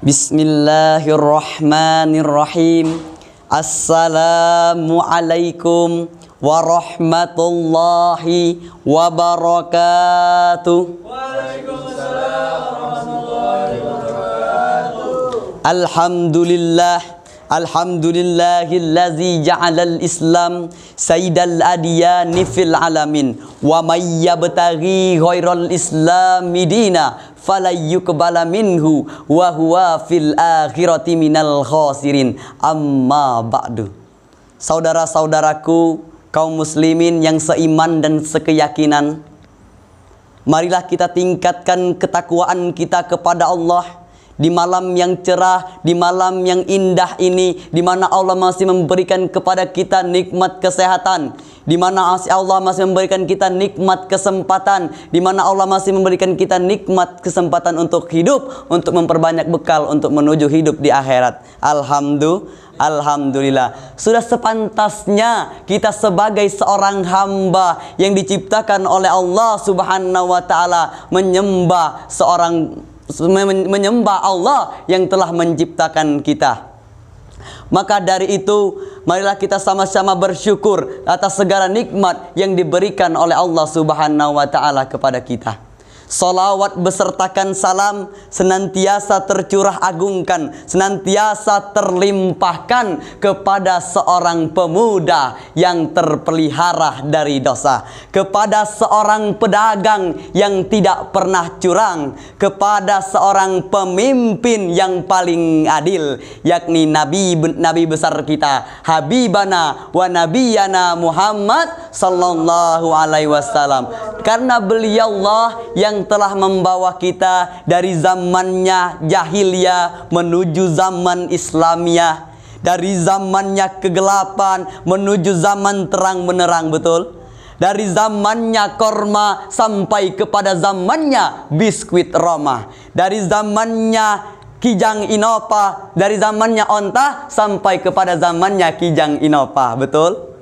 Bismillahirrahmanirrahim. Assalamualaikum warahmatullahi wabarakatuh. Waalaikumsalam warahmatullahi wabarakatuh. Alhamdulillahillazi ja'alal Islam sayyidal adyani fil alamin wa may yabtaghi ghairal islami dina falayyuqbala minhu wa huwa fil akhirati minal khasirin. Amma ba'du. Saudara-saudaraku kaum muslimin yang seiman dan sekeyakinan, marilah kita tingkatkan ketakwaan kita kepada Allah di malam yang cerah, di malam yang indah ini, di mana Allah masih memberikan kepada kita nikmat kesehatan, di mana Allah masih memberikan kita nikmat kesempatan, di mana Allah masih memberikan kita nikmat kesempatan untuk hidup, untuk memperbanyak bekal untuk menuju hidup di akhirat. Alhamdulillah. Sudah sepantasnya kita sebagai seorang hamba yang diciptakan oleh Allah Subhanahu wa taala menyembah Allah yang telah menciptakan kita. Maka dari itu, marilah kita sama-sama bersyukur atas segala nikmat yang diberikan oleh Allah Subhanahu wa taala kepada kita. Salawat besertakan salam senantiasa tercurah agungkan, senantiasa terlimpahkan kepada seorang pemuda yang terpelihara dari dosa, kepada seorang pedagang yang tidak pernah curang, kepada seorang pemimpin yang paling adil, yakni Nabi besar kita, Habibana wa Nabiyana Muhammad sallallahu alaihi wasallam. Karena beliaulah yang telah membawa kita dari zamannya jahiliyah menuju zaman Islamiyah, dari zamannya kegelapan menuju zaman terang benerang, betul? Dari zamannya korma sampai kepada zamannya biskuit Roma, dari zamannya Kijang Inopa, dari zamannya onta sampai kepada zamannya Kijang Inopa, betul?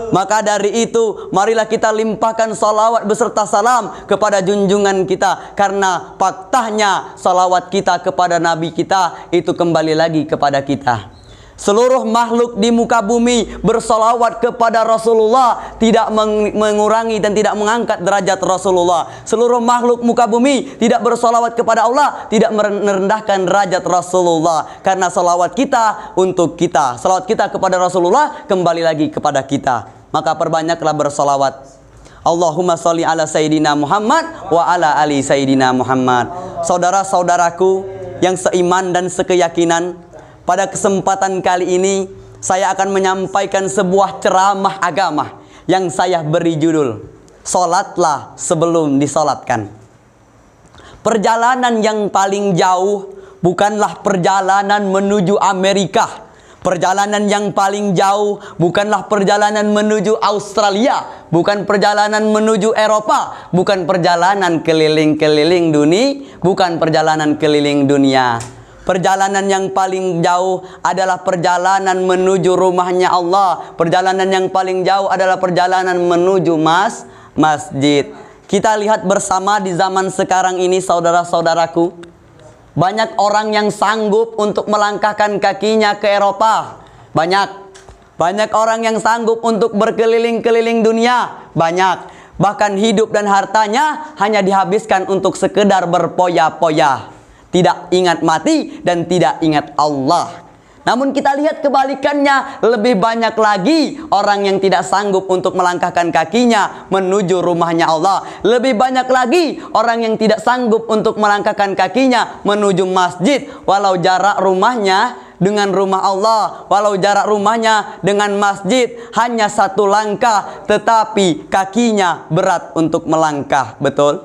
Maka dari itu, marilah kita limpahkan salawat beserta salam kepada junjungan kita. Karena faktanya salawat kita kepada Nabi kita itu kembali lagi kepada kita. Seluruh makhluk di muka bumi bersalawat kepada Rasulullah, tidak mengurangi dan tidak mengangkat derajat Rasulullah. Seluruh makhluk muka bumi tidak bersalawat kepada Allah, tidak merendahkan derajat Rasulullah. Karena salawat kita untuk kita, salawat kita kepada Rasulullah kembali lagi kepada kita. Maka perbanyaklah bersalawat. Allahumma sholli ala Sayyidina Muhammad wa ala ali Sayyidina Muhammad. Saudara-saudaraku yang seiman dan sekeyakinan, pada kesempatan kali ini saya akan menyampaikan sebuah ceramah agama yang saya beri judul Salatlah sebelum disolatkan. Perjalanan yang paling jauh bukanlah perjalanan menuju Amerika. Perjalanan yang paling jauh bukanlah perjalanan menuju Australia, bukan perjalanan menuju Eropa, bukan perjalanan keliling-keliling dunia, bukan perjalanan keliling dunia. Perjalanan yang paling jauh adalah perjalanan menuju rumahnya Allah. Perjalanan yang paling jauh adalah perjalanan menuju masjid. Kita lihat bersama di zaman sekarang ini, saudara-saudaraku, banyak orang yang sanggup untuk melangkahkan kakinya ke Eropa. Banyak orang yang sanggup untuk berkeliling-keliling dunia. Banyak. Bahkan hidup dan hartanya hanya dihabiskan untuk sekedar berpoya-poya. Tidak ingat mati dan tidak ingat Allah. Namun kita lihat kebalikannya, lebih banyak lagi orang yang tidak sanggup untuk melangkahkan kakinya menuju rumahnya Allah. Lebih banyak lagi orang yang tidak sanggup untuk melangkahkan kakinya menuju masjid. Walau jarak rumahnya dengan rumah Allah, walau jarak rumahnya dengan masjid hanya satu langkah, tetapi kakinya berat untuk melangkah, betul?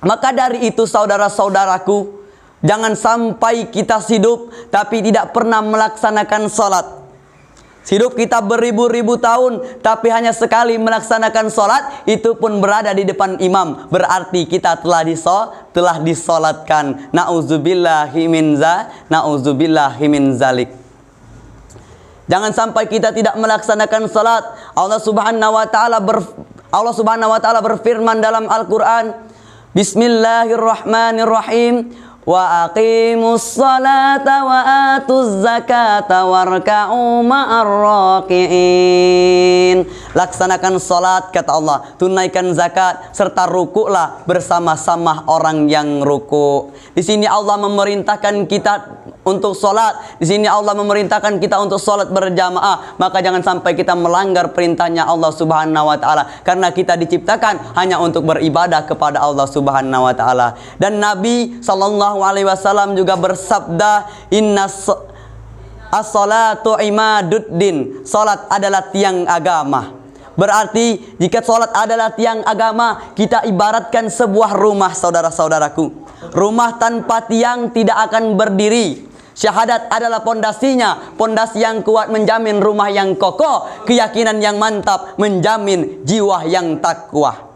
Maka dari itu saudara-saudaraku, jangan sampai kita hidup tapi tidak pernah melaksanakan sholat. Hidup kita beribu-ribu tahun tapi hanya sekali melaksanakan sholat, itu pun berada di depan imam, berarti kita telah disolatkan. Na'udzubillahi min zalik. Jangan sampai kita tidak melaksanakan sholat. Allah Subhanahu wa taala berfirman dalam Al-Qur'an, Bismillahirrahmanirrahim. Wa aqimus salata wa atuz zakata warka'u ma'ar raki'in. Laksanakan salat kata Allah, tunaikan zakat serta rukuklah bersama-sama orang yang ruku. Di sini Allah memerintahkan kita untuk salat. Di sini Allah memerintahkan kita untuk salat berjamaah. Maka jangan sampai kita melanggar perintahnya Allah Subhanahu wa taala, karena kita diciptakan hanya untuk beribadah kepada Allah Subhanahu wa taala. Dan Nabi sallallahu alaihi wasallam juga bersabda, as-salatu imaduddin. Salat adalah tiang agama. Berarti jika salat adalah tiang agama, kita ibaratkan sebuah rumah, saudara-saudaraku. Rumah tanpa tiang tidak akan berdiri. Syahadat adalah pondasinya. Pondasi yang kuat menjamin rumah yang kokoh. Keyakinan yang mantap menjamin jiwa yang takwa.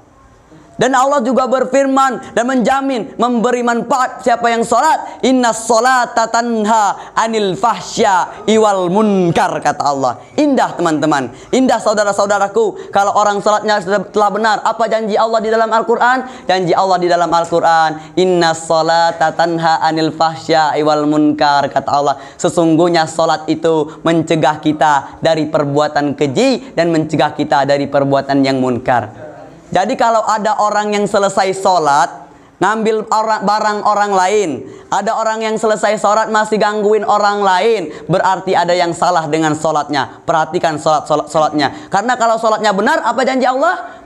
Dan Allah juga berfirman dan menjamin, memberi manfaat siapa yang salat. Innas salata tanha anil fahsya iwal munkar, kata Allah. Indah teman-teman, indah saudara-saudaraku kalau orang salatnya telah benar. Apa janji Allah di dalam Al-Quran? Janji Allah di dalam Al-Quran, innas salata tanha anil fahsya iwal munkar, kata Allah. Sesungguhnya salat itu mencegah kita dari perbuatan keji dan mencegah kita dari perbuatan yang munkar. Jadi kalau ada orang yang selesai sholat ngambil barang orang lain, ada orang yang selesai sholat masih gangguin orang lain, berarti ada yang salah dengan sholatnya. Perhatikan sholatnya. Karena kalau sholatnya benar, apa janji Allah?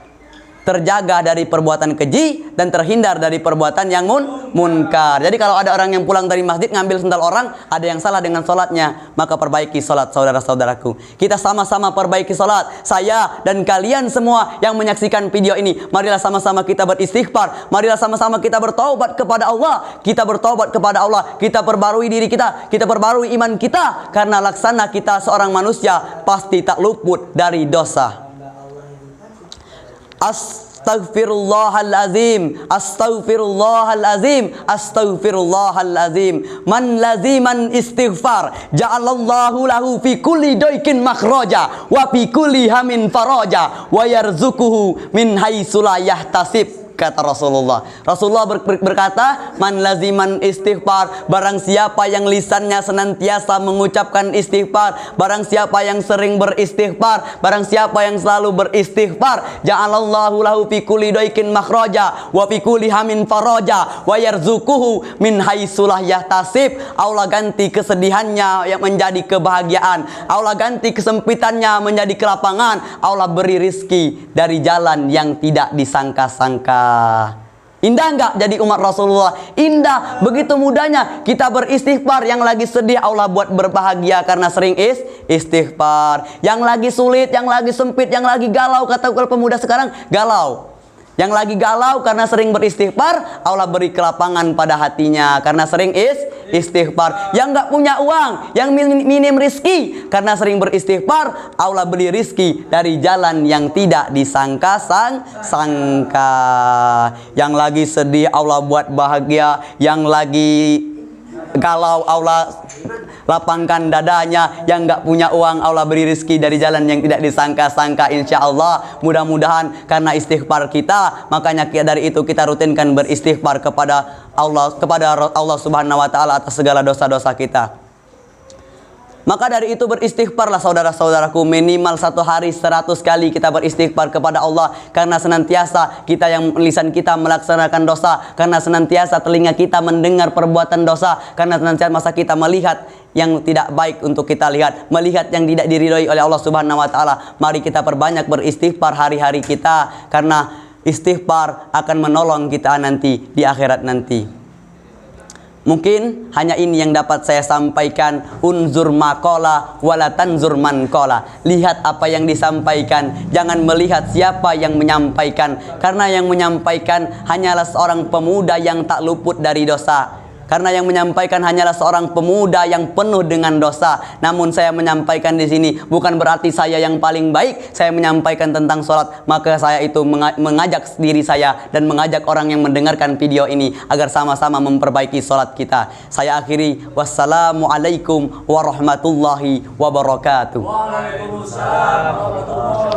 Terjaga dari perbuatan keji dan terhindar dari perbuatan yang munkar. Jadi kalau ada orang yang pulang dari masjid ngambil sendal orang, ada yang salah dengan sholatnya, maka perbaiki sholat, saudara-saudaraku. Kita sama-sama perbaiki sholat. Saya dan kalian semua yang menyaksikan video ini, marilah sama-sama kita beristighfar. Marilah sama-sama kita bertaubat kepada Allah. Kita bertaubat kepada Allah. Kita perbarui diri kita. Kita perbarui iman kita. Karena laksana kita seorang manusia pasti tak luput dari dosa. Astaghfirullahalazim, astaghfirullahalazim, astaghfirullahalazim. Man laziman istighfar ja'alallahu lahu fi kulli daikin makhraja wa fi kulli hamin faraja wa yarzuquhu min haitsu la yahtasib, kata Rasulullah. Rasulullah berkata, man laziman istighfar, barang siapa yang lisannya senantiasa mengucapkan istighfar, barang siapa yang sering beristighfar, barang siapa yang selalu beristighfar, ja'alallahu lahu fi kulli daikin makhraja wa fi kulli hamin faraja wa yarzuquhu min haitsu la yahtasib. Allah ganti kesedihannya yang menjadi kebahagiaan, Allah ganti kesempitannya menjadi kelapangan, Allah beri rizki dari jalan yang tidak disangka-sangka. Indah enggak jadi umat Rasulullah? Indah. Begitu mudahnya kita beristighfar. Yang lagi sedih Allah buat berbahagia karena sering istighfar. Yang lagi sulit, yang lagi sempit, yang lagi galau, kata pemuda sekarang galau. Yang lagi galau karena sering beristighfar, Allah beri kelapangan pada hatinya karena sering istighfar. Yang nggak punya uang, yang minim rizki, karena sering beristighfar, Allah beri rizki dari jalan yang tidak disangka-sangka. Yang lagi sedih Allah buat bahagia, yang lagi galau Allah lapangkan dadanya, yang nggak punya uang Allah beri rezeki dari jalan yang tidak disangka-sangka. Insya Allah mudah-mudahan karena istighfar kita, makanya dari itu kita rutinkan beristighfar kepada Allah Subhanahu wa taala atas segala dosa-dosa kita. Maka dari itu beristighfarlah saudara-saudaraku, minimal satu hari 100 kali kita beristighfar kepada Allah. Karena senantiasa kita yang lisan kita melaksanakan dosa, karena senantiasa telinga kita mendengar perbuatan dosa, karena senantiasa masa kita melihat yang tidak baik untuk kita lihat, melihat yang tidak diridhoi oleh Allah Subhanahu wa taala. Mari kita perbanyak beristighfar hari-hari kita, karena istighfar akan menolong kita nanti di akhirat nanti. Mungkin hanya ini yang dapat saya sampaikan. Unzur maqala wala tanzur man qala. Lihat apa yang disampaikan, jangan melihat siapa yang menyampaikan. Karena yang menyampaikan hanyalah seorang pemuda yang tak luput dari dosa. Karena yang menyampaikan hanyalah seorang pemuda yang penuh dengan dosa. Namun saya menyampaikan di sini bukan berarti saya yang paling baik. Saya menyampaikan tentang sholat, maka saya itu mengajak diri saya dan mengajak orang yang mendengarkan video ini agar sama-sama memperbaiki sholat kita. Saya akhiri, wassalamualaikum warahmatullahi wabarakatuh. Waalaikumsalam warahmatullahi wabarakatuh.